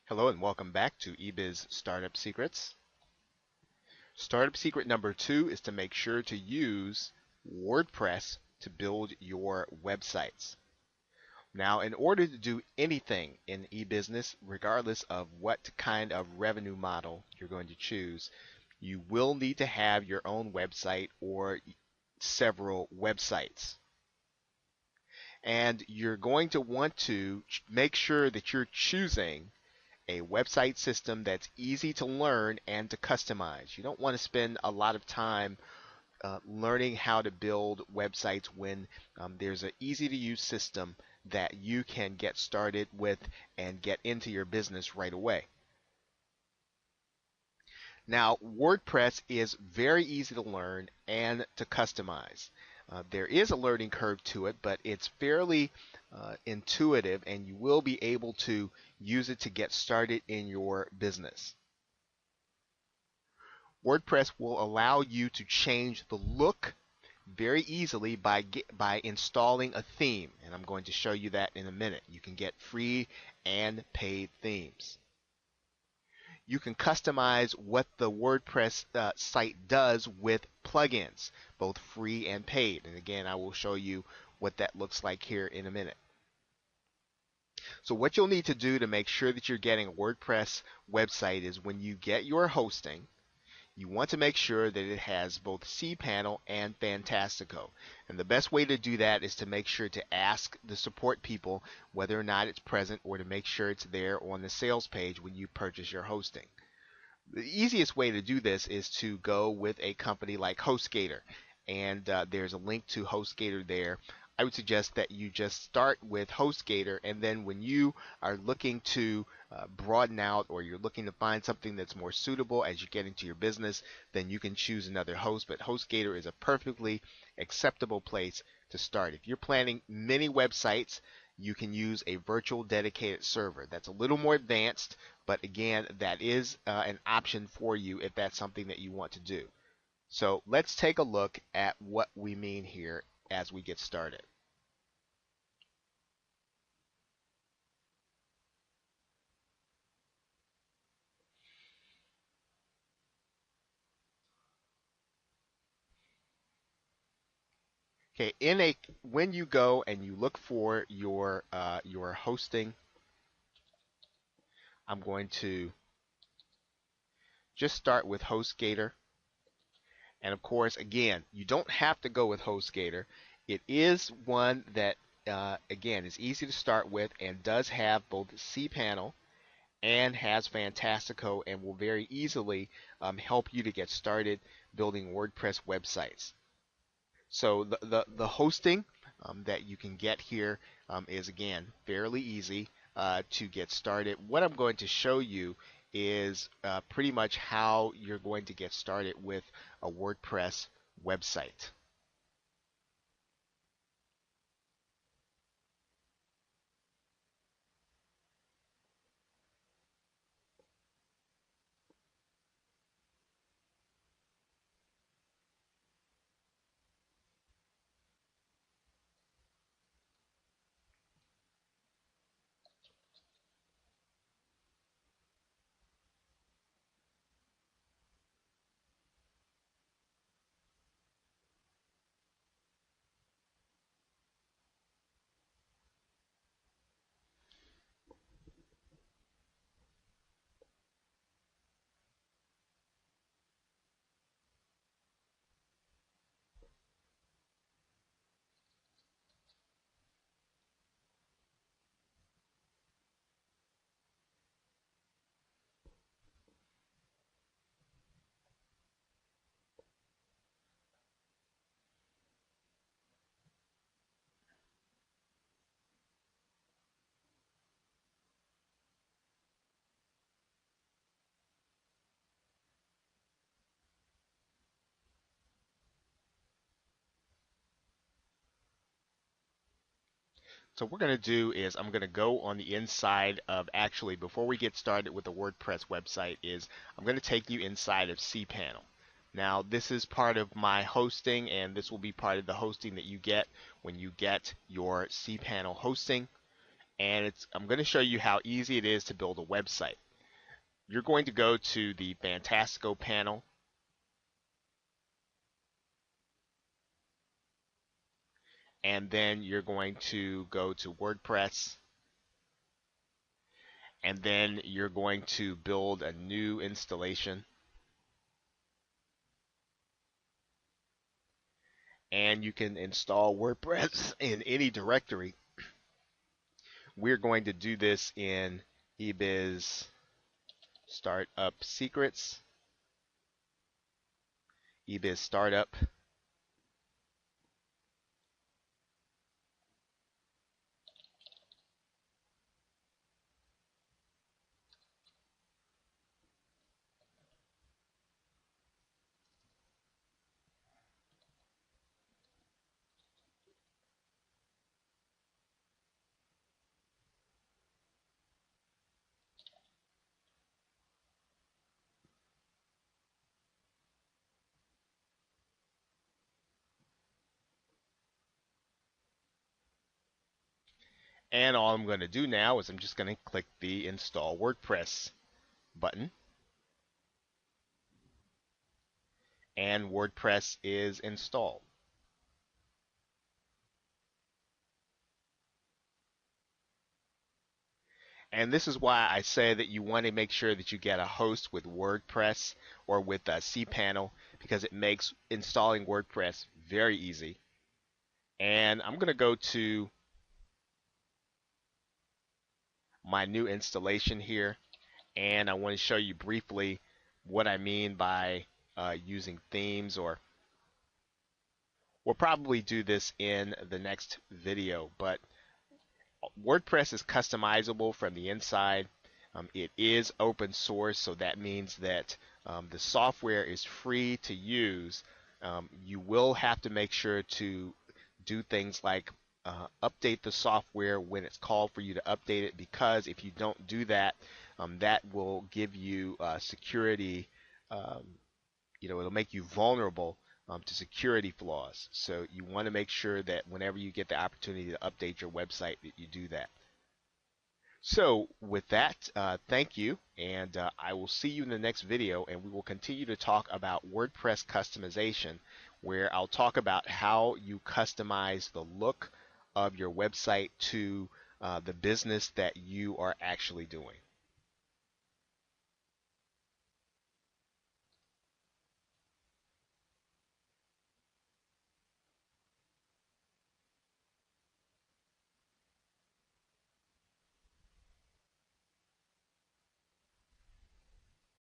Hello and welcome back to eBiz Startup Secrets. Startup secret number 2 is to make sure to use WordPress to build your websites. Now, in order to do anything in e-business, regardless of what kind of revenue model you're going to choose, you will need to have your own website or several websites. And you're going to want to make sure that you're choosing a website system that's easy to learn and to customize. You don't want to spend a lot of time learning how to build websites when there's an easy to use system that you can get started with and get into your business right away. Now, WordPress is very easy to learn and to customize. There is a learning curve to it, but it's fairly intuitive, and you will be able to use it to get started in your business. WordPress will allow you to change the look very easily by installing a theme, and I'm going to show you that in a minute. You can get free and paid themes. You can customize what the WordPress site does with plugins, both free and paid. And again, I will show you what that looks like here in a minute. So what you'll need to do to make sure that you're getting a WordPress website is when you get your hosting, you want to make sure that it has both cPanel and Fantastico. And the best way to do that is to make sure to ask the support people whether or not it's present, or to make sure it's there on the sales page when you purchase your hosting. The easiest way to do this is to go with a company like HostGator, and there's a link to HostGator there. I would suggest that you just start with HostGator, and then when you are looking to broaden out, or you're looking to find something that's more suitable as you get into your business, then you can choose another host. But HostGator is a perfectly acceptable place to start. If you're planning many websites, you can use a virtual dedicated server. That's a little more advanced, but again, that is an option for you if that's something that you want to do. So let's take a look at what we mean here as we get started. Okay, when you go and you look for your hosting, I'm going to just start with HostGator. And of course, again, you don't have to go with HostGator. It is one that, again, is easy to start with and does have both cPanel and has Fantastico, and will very easily help you to get started building WordPress websites. So the hosting that you can get here is, again, fairly easy to get started. What I'm going to show you is pretty much how you're going to get started with a WordPress website. So what we're going to do is I'm going to go on the inside of, actually, before we get started with the WordPress website, is I'm going to take you inside of cPanel. Now, this is part of my hosting, and this will be part of the hosting that you get when you get your cPanel hosting. and I'm going to show you how easy it is to build a website. You're going to go to the Fantastico panel, and then you're going to go to WordPress, and then you're going to build a new installation, and you can install WordPress in any directory. We're going to do this in eBiz Startup Secrets, eBiz Startup, and all I'm going to do now is I'm just going to click the Install WordPress button, and WordPress is installed. And this is why I say that you want to make sure that you get a host with WordPress or with a cPanel, because it makes installing WordPress very easy. And I'm going to go to my new installation here, and I want to show you briefly what I mean by using themes, or we'll probably do this in the next video, but WordPress is customizable from the inside. It is open source, so that means that the software is free to use. You will have to make sure to do things like update the software when it's called for you to update it, because if you don't do that, that will give you security. Um, it'll make you vulnerable to security flaws. So you want to make sure that whenever you get the opportunity to update your website, that you do that. So with that, thank you, and I will see you in the next video, and we will continue to talk about WordPress customization, where I'll talk about how you customize the look of your website to the business that you are actually doing.